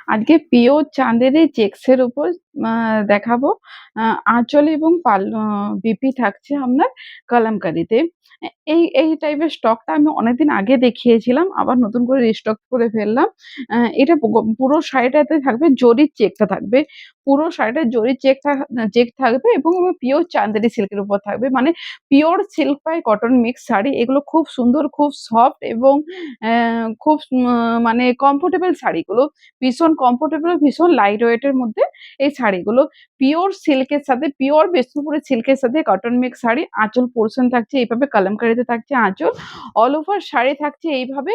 আজকে পিওর চাঁদেরই চেক্সের উপর আ দেখাবো। আঁচল এবং বিপি থাকছে আপনার কালামকারীতে। এই টাইপের স্টকটা আমি অনেকদিন আগে দেখিয়েছিলাম। আবার নতুন করে রিস্টক করে ফেললাম। এটা পুরো শাড়িটাতে থাকবে জরির চেকটা থাকবে। পুরো শাড়িটা জরির চেক থাকবে এবং পিওর চাঁদেরি সিল্কের উপর থাকবে। মানে pure silk by cotton mix sari. এগুলো খুব সুন্দর, খুব সফট এবং খুব মানে কমফোর্টেবল শাড়িগুলো। ভীষণ কমফোর্টেবল, ভীষণ লাইট ওয়েট এর মধ্যে এই শাড়িগুলো। পিওর সিল্কের সাথে পিওর বিষ্ণুপুরি সিল্কের সাথে কটন মিক্স শাড়ি। আঁচল পোরশন থাকছে এইভাবে কালামকারীতে থাকছে আঁচল। অল ওভার শাড়ি থাকছে এইভাবে।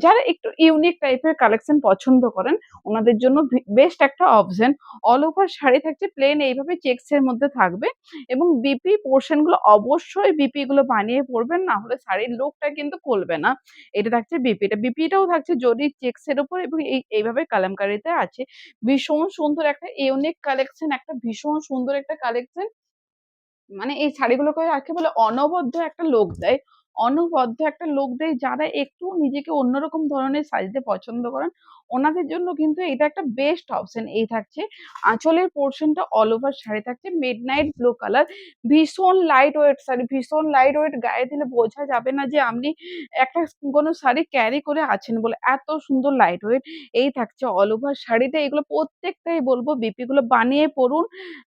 যারা একটু ইউনিক টাইপের কালেকশন পছন্দ করেন ওনাদের জন্য বেস্ট একটা অপশন। অল ওভার শাড়ি থাকছে প্লেন এইভাবে চেকস এর মধ্যে থাকবে এবং বিপি পোরশন গুলো অবশ্যই বিপি গুলো বানিয়ে পরবেন, না হলে শাড়ির লুকটা কিন্তু খুলবে না। এটা থাকছে বিপিটা। বিপিটাও থাকছে জরির চেকস এর উপর এবং এইভাবে কালামকারীতে আছে। ভীষণ সুন্দর একটা ইউনিক কালেকশন, একটা ভীষণ সুন্দর একটা কালেকশন। মানে এই শাড়িগুলোকে কাকে বলে অনবদ্য একটা লুক দেয়। অনবদ্য একটা লুক দেয় যারা একটু নিজেকে অন্যরকম ধরনের সাজতে পছন্দ করেন, ওনাদের জন্য কিন্তু এটা একটা বেস্ট অপশন। এই থাকছে আঁচলের পোরশনটা অল ওভার শাড়ি থাকছে মিডনাইট ব্লু কালার। ভীষণ লাইট ওয়েট শাড়ি, ভীষণ লাইট ওয়েট, গায়ে দিলে বোঝা যাবে না যে আপনি একটা কোনো শাড়ি ক্যারি করে আছেন বলে। এত সুন্দর লাইট ওয়েট। এই থাকছে অল ওভার শাড়িতে। এগুলো প্রত্যেকটাই বলব বিপি গুলো বানিয়ে পড়ুন।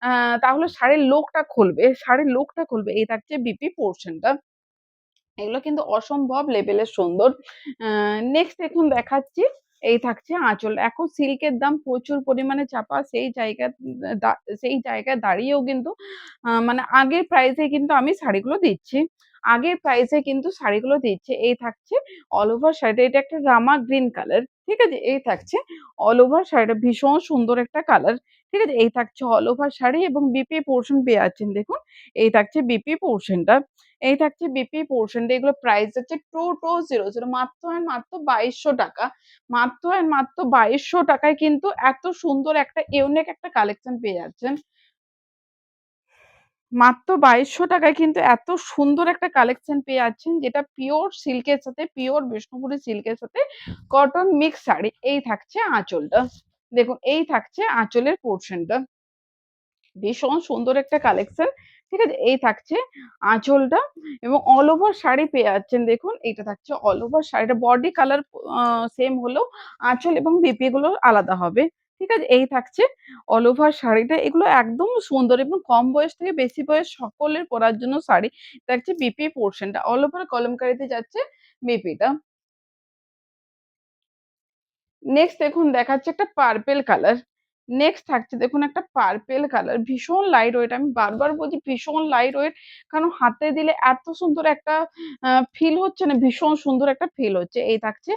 আ তাহলে শাড়ির লুকটা খুলবে, শাড়ির লুকটা খুলবে। এই থাকছে বিপি পোরশনটা। এগুলো কিন্তু অসম্ভব লেভেলের সুন্দর। আ নেক্সট দেখুন দেখাচ্ছি। এই থাকছে আঁচল। এখন সিল্কের দাম প্রচুর পরিমাণে চাপা। সেই জায়গায় দাঁড়িয়েও কিন্তু মানে আগের প্রাইস এ কিন্তু আমি শাড়িগুলো দিচ্ছি। আগের প্রাইস এ কিন্তু শাড়িগুলো দিচ্ছি। এই থাকছে অল ওভার শাড়িটা। এটা একটা রামা গ্রিন কালার। ঠিক আছে? এই থাকছে অল ওভার শাড়িটা ভীষণ সুন্দর একটা কালার। ঠিক আছে? এই থাকছে অল ওভার শাড়ি এবং বিপি পোরশন পেয়ে যাচ্ছেন দেখুন। এই থাকছে বিপি পোরশনটা। এই থাকছে বিপি পোরশনটা। এগুলো প্রাইস হচ্ছে 2200 মাত্র অ্যান্ড মাত্র ৳২২০০। মাত্র অ্যান্ড মাত্র ৳২২০০ কিন্তু এত সুন্দর একটা ইউনিক একটা কালেকশন পেয়ে যাচ্ছেন। মাত্র ৳২২০০ কিন্তু এত সুন্দর একটা কালেকশন পেয়ে যাচ্ছেন যেটা পিওর সিল্কের সাথে, পিওর বিষ্ণুপুরি সিল্কের সাথে কটন মিক্স শাড়ি। এই থাকছে আঁচলটা। দেখুন এই থাকছে আঁচলের পোরশনটা। ভীষণ সুন্দর একটা কালেকশন। ঠিক আছে? এই থাকছে আঁচলটা এবং অল ওভার শাড়ি পেয়ে যাচ্ছেন দেখুন। এইটা থাকছে অল ওভার শাড়িটা বডি কালার আ সেম হলেও আঁচল এবং বিপি গুলো আলাদা হবে। ঠিক আছে? এই থাকছে অল ওভার শাড়িটা। এগুলো একদম সুন্দর এবং কম বয়স থেকে বেশি বয়স সকলের পরার জন্য শাড়ি। এটা হচ্ছে বিপি পোরশনটা। অল ওভার কলমকারীতে যাচ্ছে বিপিটা। নেক্সট দেখুন দেখাচ্ছে একটা পার্পেল কালার। নেক্সট থাকছে দেখুন একটা পার্পেল কালার। ভীষণ লাইট ওয়েট। আমি বারবার বলছি ভীষণ লাইট ওয়েট। কারণ হাতে দিলে এত সুন্দর একটা ফিল হচ্ছে না, ভীষণ সুন্দর একটা ফিল হচ্ছে। এই থাকছে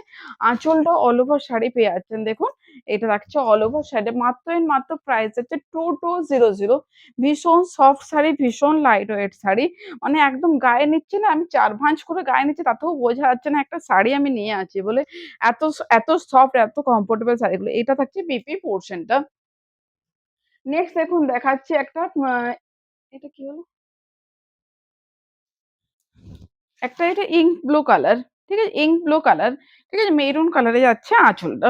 আঁচলটা অল ওভার শাড়ি পেয়ে যাচ্ছেন দেখুন। এটা থাকছে অল ওভার শাড়ি। মাত্র এন্ড মাত্র প্রাইস হচ্ছে 2200। ভীষণ সফট শাড়ি, ভীষণ লাইট ওয়েট শাড়ি। মানে একদম গায়ে নিচ্ছি না, আমি ৪ ভাঁজ করে গায়ে নিচ্ছি তাতেও বোঝা যাচ্ছে না একটা শাড়ি আমি নিয়ে আছি বলে। এত সফট, এত কমফোর্টেবল শাড়িগুলো। এটা থাকছে বিপি পোরশনটা। নেক্সট দেখুন দেখাচ্ছি একটা এটা কি হলো? একটা এটা ইঙ্ক ব্লু কালার। ঠিক আছে? Ink blue colour. ঠিক আছে? মেরুন কালারে যাচ্ছে আঁচলটা।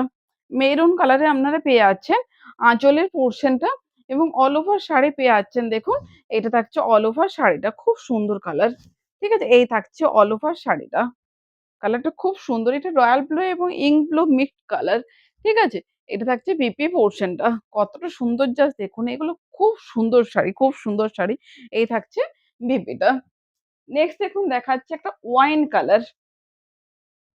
মেরুন কালারে আপনারা পেয়ে যাচ্ছেন আঁচলের পোরশনটা এবং অল ওভার শাড়ি পেয়ে যাচ্ছেন দেখুন। এটা থাকছে অল ওভার শাড়িটা। খুব সুন্দর কালার। ঠিক আছে? এই থাকছে অল ওভার শাড়িটা। কালারটা খুব সুন্দর। এটা রয়াল ব্লু এবং ইঙ্ক ব্লু মিক্সড কালার। ঠিক আছে? এটা থাকছে বিপি পোরশনটা। কতটা সুন্দর জাস্ট দেখুন। এগুলো খুব সুন্দর শাড়ি, খুব সুন্দর শাড়ি। এই থাকছে বিপিটা। নেক্সট দেখুন দেখাচ্ছি একটা ওয়াইন কালার।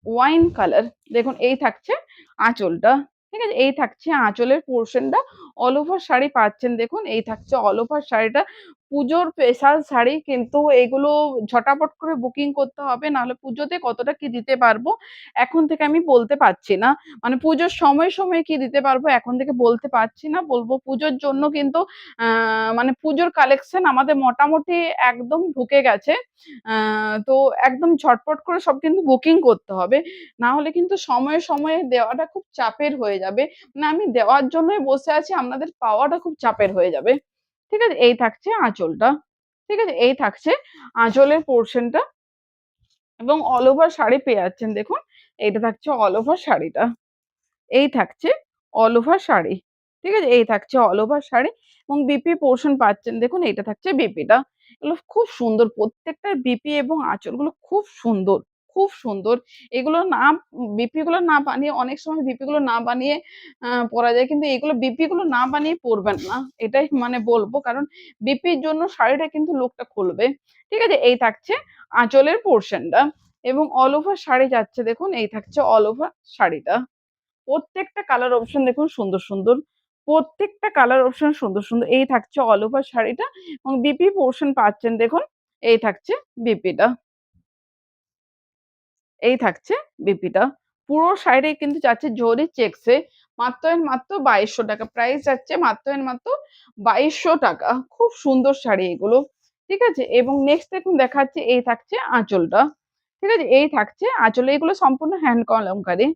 Wine colour. দেখুন এই থাকছে আঁচলটা। ঠিক আছে? এই থাকছে আঁচলের পোরশনটা। অল ওভার শাড়ি পাচ্ছেন দেখুন। এই থাকছে অল ওভার শাড়িটা। পুজোর স্পেশাল শাড়ি কিন্তু এগুলো ঝটাপট করে বুকিং করতে হবে। নাহলে পুজোতে কতটা কি দিতে পারবো এখন থেকে আমি বলতে পারছি না। মানে পুজোর সময়ে কি দিতে পারবো এখন থেকে বলতে পারছি না। বলবো পুজোর জন্য কিন্তু আ মানে পুজোর কালেকশন আমাদের মোটামুটি একদম ঢুকে গেছে। আ তো একদম ঝটপট করে সব কিন্তু বুকিং করতে হবে। না হলে কিন্তু সময়ে দেওয়াটা খুব চাপের হয়ে যাবে। মানে আমি দেওয়ার জন্যই বসে আছি, আপনাদের পাওয়াটা খুব চাপের হয়ে যাবে। ঠিক আছে? এই থাকছে আঁচলটা। ঠিক আছে? এই থাকছে আঁচলের পোরশনটা এবং অল ওভার শাড়ি পেয়ে যাচ্ছেন দেখুন। এইটা থাকছে অল ওভার শাড়িটা। এই থাকছে অল ওভার শাড়ি। ঠিক আছে? এই থাকছে অল ওভার শাড়ি এবং বিপি পোরশন পাচ্ছেন দেখুন এইটা থাকছে বিপিটা। এগুলো খুব সুন্দর প্রত্যেকটার বিপি এবং আঁচলগুলো খুব সুন্দর, খুব সুন্দর। এগুলো না বিপি গুলো না বানিয়ে অনেক সময় বিপি গুলো না বানিয়ে পরা যায়। কিন্তু এগুলো বিপি গুলো না বানিয়ে পরবেন না। এটাই মানে বলব। কারণ বিপির জন্য শাড়িটা কিন্তু লুকটা খুলবে। ঠিক আছে? এই থাকছে আঁচলের পোরশনটা এবং অল ওভার শাড়ি যাচ্ছে দেখুন এই থাকছে অল ওভার শাড়িটা। প্রত্যেকটা কালার অপশন দেখুন সুন্দর, সুন্দর। প্রত্যেকটা কালার অপশন সুন্দর, সুন্দর। এই থাকছে অল ওভার শাড়িটা এবং বিপি পোরশন পাচ্ছেন দেখুন। এই থাকছে বিপিটা। এই থাকছে বিপিটা। পুরো শাড়ি কিন্তু যাচ্ছে জরি চেকসে। মাত্র এন্ড মাত্র ৳২২০০ প্রাইস যাচ্ছে মাত্র এন্ড মাত্র ৳২২০০। খুব সুন্দর শাড়ি এগুলো। ঠিক আছে? এবং নেক্সট দেখুন দেখাচ্ছি এই থাকছে আঁচলটা। ঠিক আছে? এই থাকছে আঁচল। এগুলো সম্পূর্ণ হ্যান্ড কলমকারী।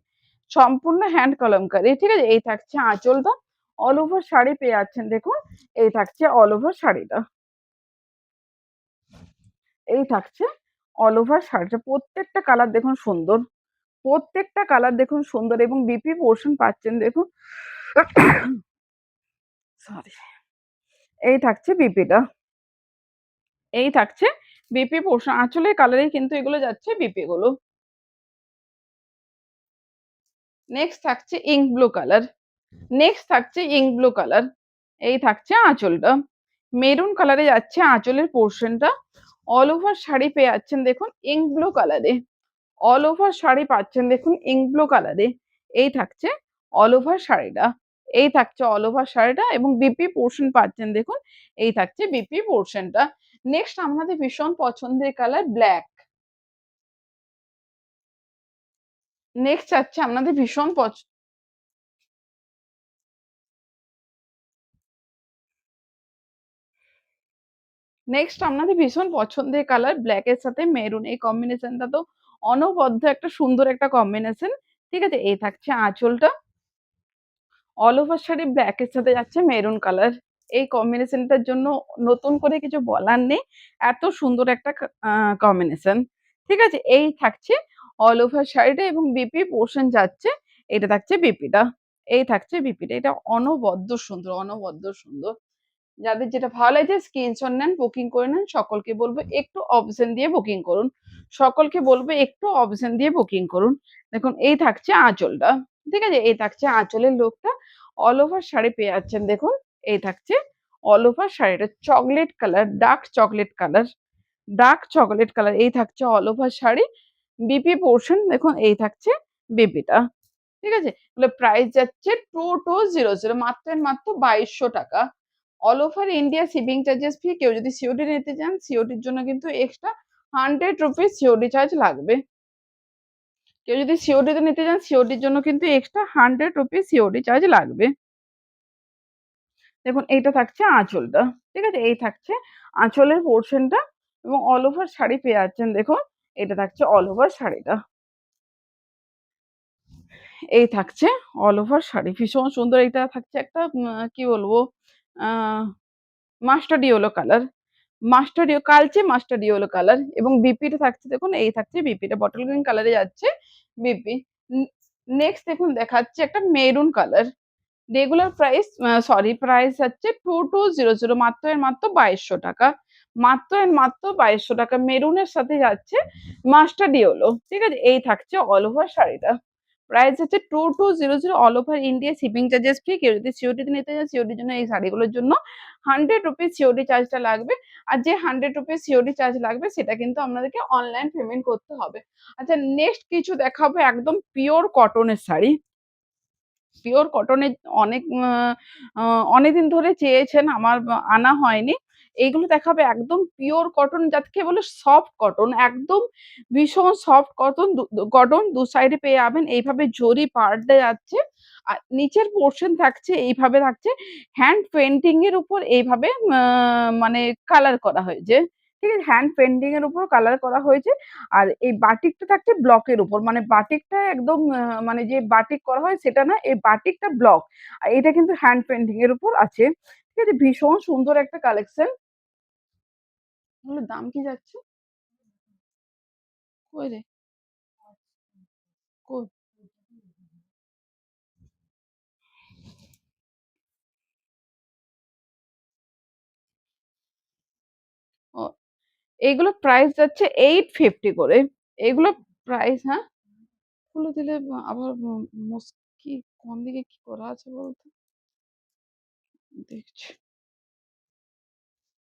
সম্পূর্ণ হ্যান্ড কলমকারী। ঠিক আছে? এই থাকছে আঁচলটা। অল ওভার শাড়ি পেয়ে যাচ্ছেন দেখুন। এই থাকছে অল ওভার শাড়িটা। এই থাকছে অল ওভার শাড়িটা। প্রত্যেকটা কালার দেখুন সুন্দর। প্রত্যেকটা কালার দেখুন সুন্দর এবং বিপি পোরশন পাচ্ছেন দেখুন। সরি। এই থাকছে বিপিটা। এই থাকছে বিপি পোরশন। আঁচলের কালারেই কিন্তু এগুলো যাচ্ছে বিপি গুলো। নেক্সট থাকছে ইঙ্ক ব্লু কালার। নেক্সট থাকছে ইঙ্ক ব্লু কালার। এই থাকছে আঁচলটা। মেরুন কালারে যাচ্ছে আঁচলের পোরশনটা। অল ওভার শাড়ি পেয়ে যাচ্ছেন দেখুন ইঙ্ক ব্লু কালারে। অল ওভার শাড়ি পাচ্ছেন দেখুন ইঙ্ক ব্লু কালারে। এই থাকছে অল ওভার শাড়িটা। এই থাকছে অল ওভার শাড়িটা এবং বিপি পোরশন পাচ্ছেন দেখুন। এই থাকছে বিপি পোরশনটা। নেক্সট আমাদের ভীষণ পছন্দের কালার ব্লাক। নেক্সট যাচ্ছে আপনাদের ভীষণ নেক্সট আপনাদের ভীষণ পছন্দের কালার ব্লাক এর সাথে মেরুন। এই কম্বিনেশনটা তো অনবদ্য একটা সুন্দর একটা কম্বিনেশন। ঠিক আছে? এই থাকছে আঁচলটা। অল ওভার শাড়ি ব্লাক এর সাথে যাচ্ছে মেরুন কালার। এই কম্বিনেশনটার জন্য নতুন করে কিছু বলার নেই। এত সুন্দর একটা কম্বিনেশন। ঠিক আছে? এই থাকছে অল ওভার শাড়িটা এবং বিপি পোরশন যাচ্ছে। এটা থাকছে বিপিটা। এই থাকছে বিপিটা। এটা অনবদ্য সুন্দর, অনবদ্য সুন্দর। যাদের যেটা ভালো লাগছে স্ক্রিনশট নেন, বুকিং করে নেন। সকলকে বলব একটু অপশন দিয়ে বুকিং করুন। সকলকে বলব একটু অপশন দিয়ে বুকিং করুন। দেখুন এই থাকছে আঁচলটা। ঠিক আছে? এই থাকছে আঁচলের লুকটা। অল ওভার শাড়ি পেয়ে যাচ্ছেন দেখুন। এই থাকছে অল ওভার শাড়িটা chocolate colour, dark chocolate colour, dark chocolate colour. এই থাকছে all over sari. BP portion দেখুন এই থাকছে বিপিটা। ঠিক আছে? এগুলো প্রাইস যাচ্ছে 2200 মাত্র এন্ড মাত্র ৳২২০০। All over India shipping charges free. কেউ যদি সিওডি নিতে চান, সিওডির জন্য কিন্তু এক্সট্রা ৳100 সিওডি চার্জ লাগবে। কেউ যদি সিওডিতে নিতে চান, সিওডির জন্য কিন্তু এক্সট্রা ৳100 সিওডি চার্জ লাগবে। দেখুন এইটা থাকছে আঁচলটা। ঠিক আছে? এই থাকছে আঁচলের পোরশনটা এবং অল ওভার শাড়ি পেয়ে যাচ্ছেন দেখুন। এটা থাকছে অল ওভার শাড়িটা। এই থাকছে অল ওভার শাড়ি। ভীষণ সুন্দর এটা থাকছে একটা কি বলবো? আ মাস্টার্ড ইয়েলো কালার। কালচে মাস্টার্ড ইয়েলো কালার এবং বিপিটা থাকছে দেখুন এই থাকছে বিপিটা বটল গ্রিন কালারে যাচ্ছে বিপি। ন নেক্সট দেখুন দেখাচ্ছি একটা maroon colour. Regular price price হচ্ছে 2200 মাত্র এন্ড মাত্র ৳২২০০। মাত্র এন্ড মাত্র ৳২২০০ মেরুনের সাথে যাচ্ছে মাস্টার্ড ইয়েলো। ঠিক আছে? এই থাকছে অল ওভার শাড়িটা। প্রাইস হচ্ছে 2200 all over India shipping charges free. কেউ যদি সিওডি তে নিতে চান সিওডির জন্য এই শাড়িগুলোর জন্য ৳100 সিওডি চার্জটা লাগবে। আর যে ৳100 সিওডি চার্জ লাগবে সেটা কিন্তু আপনাদেরকে অনলাইন পেমেন্ট করতে হবে। আচ্ছা নেক্সট কিছু দেখাবো একদম পিওর কটনের শাড়ি। পিওর কটনের অনেক আ অনেকদিন ধরে চেয়েছেন আমার আনা হয়নি। এইগুলো দেখাবো একদম পিওর কটন যাকে বলে সফট কটন। একদম ভীষণ সফট কটন কটন ২ সাইডে পেয়ে যাবেন। এইভাবে জরি পাড় দেয়া যাচ্ছে। আর নিচের পোরশন থাকছে এইভাবে থাকছে হ্যান্ড পেইন্টিং এর উপর এইভাবে মানে কালার করা হয়েছে। ঠিক আছে? হ্যান্ড পেইন্টিং এর উপর কালার করা হয়েছে। আর এই বাটিকটা থাকছে ব্লকের উপর। মানে বাটিকটা একদম মানে যে বাটিক করা হয় সেটা না, এই বাটিকটা ব্লক। আর এটা কিন্তু হ্যান্ড পেইন্টিং এর উপর আছে। ঠিক আছে? ভীষণ সুন্দর একটা কালেকশন। এগুলোর দাম কি যাচ্ছে? কই রে? কই? এইগুলো প্রাইস যাচ্ছে 850 করে। এগুলো প্রাইস হ্যাঁ? খুলে দিলে আবার মুশকি কোন দিকে কি করা আছে বলতো? দেখছি।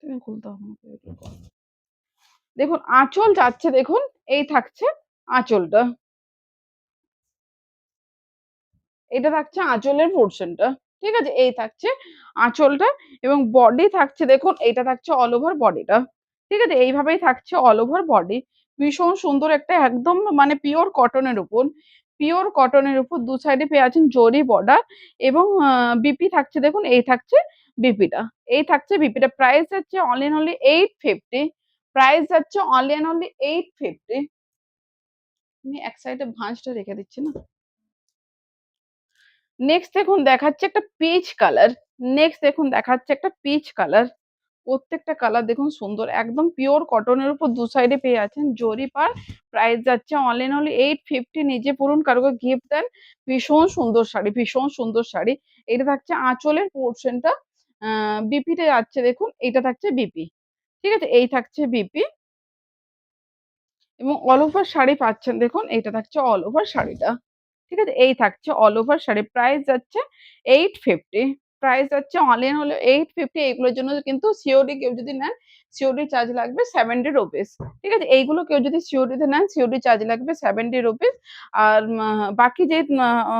তুমি খুলতে হবে না তো এগুলো। দেখুন আঁচল যাচ্ছে দেখুন, এই থাকছে আঁচলটা। এটা থাকছে আঁচলের পোরশনটা। ঠিক আছে? এই থাকছে আঁচলটা এবং বডি থাকছে দেখুন এইটা থাকছে অল ওভার বডিটা। ঠিক আছে? এইভাবেই থাকছে অল ওভার বডি। ভীষণ সুন্দর একটা একদম মানে পিওর কটনের উপর। পিওর কটনের উপর ২ সাইডে পেয়ে আছেন জরি বর্ডার এবং বিপি থাকছে দেখুন এই থাকছে বিপিটা। এই থাকছে বিপিটা। প্রাইস যাচ্ছে অনলি এন্ড অনলি 850 প্রাইস যাচ্ছে অনলি এন্ড অনলি 850 আমি এক সাইডে ভাঁজটা রেখে দিচ্ছি না? নেক্সট দেখুন দেখাচ্ছে একটা পিচ কালার। নেক্সট দেখুন দেখাচ্ছে একটা পিচ কালার। প্রত্যেকটা কালার দেখুন সুন্দর। একদম পিওর কটনের উপর ২ সাইডে পেয়ে আছেন জরি পার। প্রাইস যাচ্ছে অনলি এন্ড অনলি 850 নিজে পড়ুন, কারোকে গিফট দেন। ভীষণ সুন্দর শাড়ি, ভীষণ সুন্দর শাড়ি। এটা থাকছে আঁচলের পোরশনটা। আ বিপি তে যাচ্ছে দেখুন, এইটা থাকছে বিপি। ঠিক আছে? এই থাকছে বিপি এবং অল ওভার শাড়ি পাচ্ছেন দেখুন, এইটা থাকছে অল ওভার শাড়িটা। ঠিক আছে? এই থাকছে অল ওভার শাড়ি। প্রাইস যাচ্ছে 850 প্রাইস যাচ্ছে অনলি এন্ড অনলি 850 এগুলোর জন্য কিন্তু সিওডি কেউ যদি নেন, সিওডি চার্জ লাগবে ₹70 ঠিক আছে? এইগুলো কেউ যদি সিওডি তে নেন, সিওডি চার্জ লাগবে ₹70 আর বাকি যে আ আ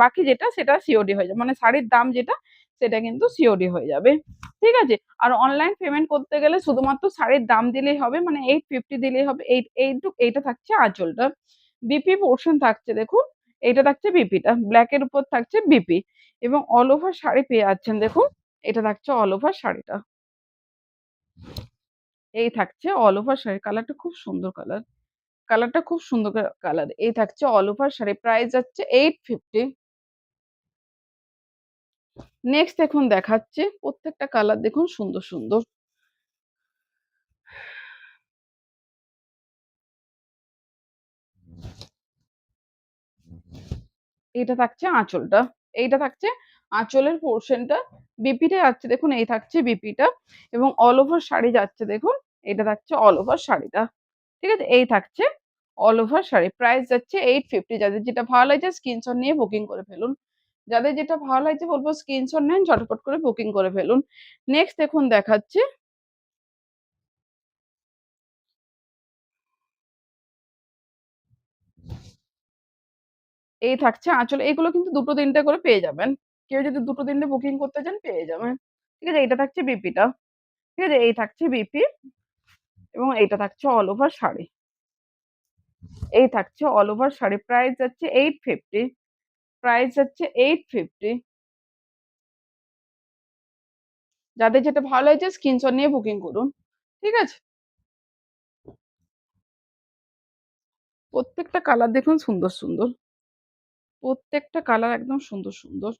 বাকি যেটা সেটা সিওডি হয়ে যাবে। মানে শাড়ির দাম যেটা সেটা কিন্তু সিওডি হয়ে যাবে। ঠিক আছে? আর অনলাইন পেমেন্ট করতে গেলে শুধুমাত্র শাড়ির দাম দিলেই হবে। মানে 850 দিলেই হবে। এইটা থাকছে আঁচলটা। বিপি পোরশন থাকছে দেখুন। এইটা থাকছে বিপিটা। ব্লাক এর উপর থাকছে বিপি এবং অল ওভার শাড়ি পেয়ে যাচ্ছেন দেখুন। এটা থাকছে অল ওভার শাড়িটা। এই থাকছে অল ওভার শাড়ি। কালারটা খুব সুন্দর কালার। কালারটা খুব সুন্দর কালার। এই থাকছে অল ওভার শাড়ি। প্রাইস যাচ্ছে 850 নেক্সট দেখুন দেখাচ্ছে প্রত্যেকটা কালার দেখুন সুন্দর, সুন্দর। এটা থাকছে আঁচলটা। এইটা থাকছে আঁচলের পোরশনটা। বিপিটা যাচ্ছে দেখুন এই থাকছে বিপিটা এবং অল ওভার শাড়ি যাচ্ছে দেখুন। এটা থাকছে অল ওভার শাড়িটা। ঠিক আছে? এই থাকছে অল ওভার শাড়ি। প্রাইস যাচ্ছে 850 যাদের যেটা ভালো লাগছে স্ক্রিনশট নিয়ে বুকিং করে ফেলুন। যাদের যেটা ভালো লাগছে বলব স্ক্রিনশট নেন ঝটপট করে বুকিং করে ফেলুন। নেক্সট দেখুন দেখাচ্ছি এই থাকছে আঁচল। এগুলো কিন্তু ২ টো ৩ টে করে পেয়ে যাবেন। কেউ যদি ২ টো ৩ টে বুকিং করতে চান পেয়ে যাবেন। ঠিক আছে? এইটা থাকছে বিপিটা। ঠিক আছে? এই থাকছে বিপি এবং এইটা থাকছে অল ওভার শাড়ি। এই থাকছে অল ওভার শাড়ি। প্রাইস যাচ্ছে 850 প্রাইস যাচ্ছে 850 যাদের যেটা ভালো লাগছে স্ক্রিনশট নিয়ে বুকিং করুন। ঠিক আছে? প্রত্যেকটা কালার দেখুন সুন্দর, সুন্দর। প্রত্যেকটা কালার একদম সুন্দর, সুন্দর।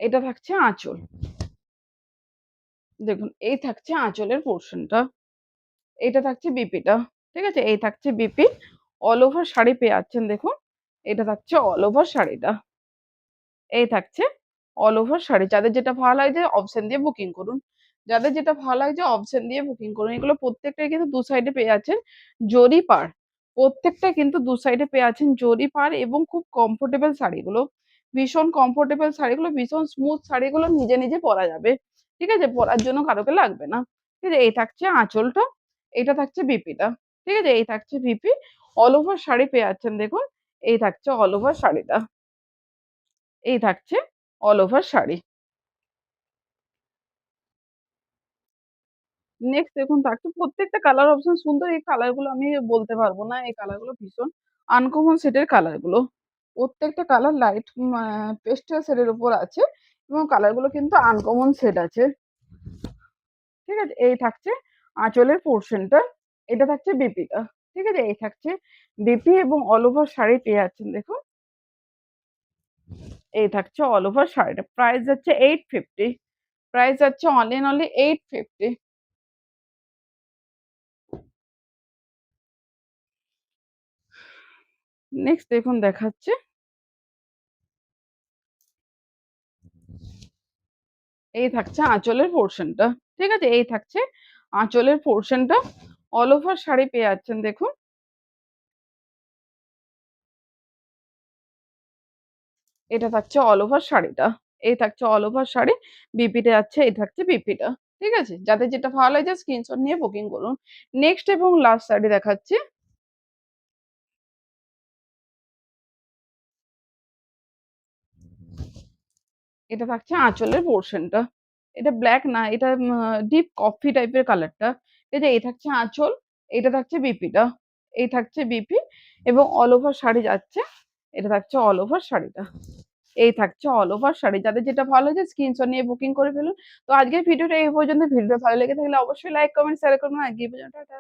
এটা থাকছে আঁচল। দেখুন এই থাকছে আঁচলের পোরশনটা। এইটা থাকছে বিপিটা। ঠিক আছে? এই থাকছে বিপি। অল ওভার শাড়ি পেয়ে যাচ্ছেন দেখুন। এটা থাকছে অল ওভার শাড়িটা। এই থাকছে অল ওভার শাড়ি। যাদের যেটা ভালো লাগছে অপশন দিয়ে বুকিং করুন। যাদের যেটা ভালো লাগছে অপশন দিয়ে বুকিং করুন। এগুলো প্রত্যেকটাই কিন্তু ২ সাইডে পেয়ে যাচ্ছেন জরি পাড়। প্রত্যেকটাই কিন্তু ২ সাইডে পেয়ে যাচ্ছেন জরি পাড় এবং খুব কমফোর্টেবল শাড়িগুলো। ভীষণ কমফোর্টেবল শাড়িগুলো, ভীষণ স্মুথ শাড়িগুলো নিজে, নিজে পরা যাবে। ঠিক আছে? পরার জন্য কারোকে লাগবে না। ঠিক আছে? এই থাকছে আঁচলটা, এটা থাকছে বিপিটা। ঠিক আছে? এই থাকছে বিপি। অল ওভার শাড়ি পেয়ে যাচ্ছেন দেখুন। এই থাকছে অল ওভার শাড়িটা। এই থাকছে অল ওভার শাড়ি। নেক্সট দেখুন থাকছে প্রত্যেকটা কালার অপশন সুন্দর। এই কালার গুলো আমি বলতে পারব না। এই কালার গুলো ভীষণ আনকমন শেডের কালার গুলো। প্রত্যেকটা কালার লাইট পেস্টাল শেডের উপর আছে এবং কালার গুলো কিন্তু আনকমন শেড আছে। ঠিক আছে? এই থাকছে আঁচলের পোরশনটা। এটা থাকছে বিপিটা। ঠিক আছে? এই থাকছে বিপি এবং অল ওভার শাড়ি পেয়ে যাচ্ছেন দেখুন। এই থাকছে অল ওভার শাড়িটা। প্রাইস যাচ্ছে 850 প্রাইস যাচ্ছে অনলি এন্ড অনলি 850 নেক্সট দেখুন দেখাচ্ছে এই থাকছে আঁচলের পোরশনটা। ঠিক আছে? এই থাকছে আঁচলের পোরশনটা অল ওভার শাড়ি পেয়ে যাচ্ছেন দেখুন। এটা থাকছে অল ওভার শাড়িটা। এই থাকছে অল ওভার শাড়ি। বিপিতে যাচ্ছে, এই থাকছে বিপিটা। ঠিক আছে? যাদের যেটা ভালো লাগে জাস্ট স্ক্রিনশট নিয়ে বুকিং করুন। নেক্সট এবং লাস্ট শাড়ি দেখাচ্ছি। এটা থাকছে আঁচলের পোরশনটা। এটা ব্লাক না, এটা ডিপ কফি টাইপের কালারটা। এই যে এই থাকছে আঁচল, এটা থাকছে বিপিটা। এই থাকছে বিপি এবং অল ওভার শাড়ি যাচ্ছে। এটা থাকছে অল ওভার শাড়িটা। এই থাকছে অল ওভার শাড়ি। যাদের যেটা ভালো লাগে স্ক্রিনশট নিয়ে বুকিং করে ফেলুন। তো আজকের ভিডিওটা এই পর্যন্ত। ভিডিওটা ভালো লেগে থাকলে অবশ্যই লাইক, কমেন্ট, শেয়ার করবেন। আজকে এই পর্যন্ত। টাটা।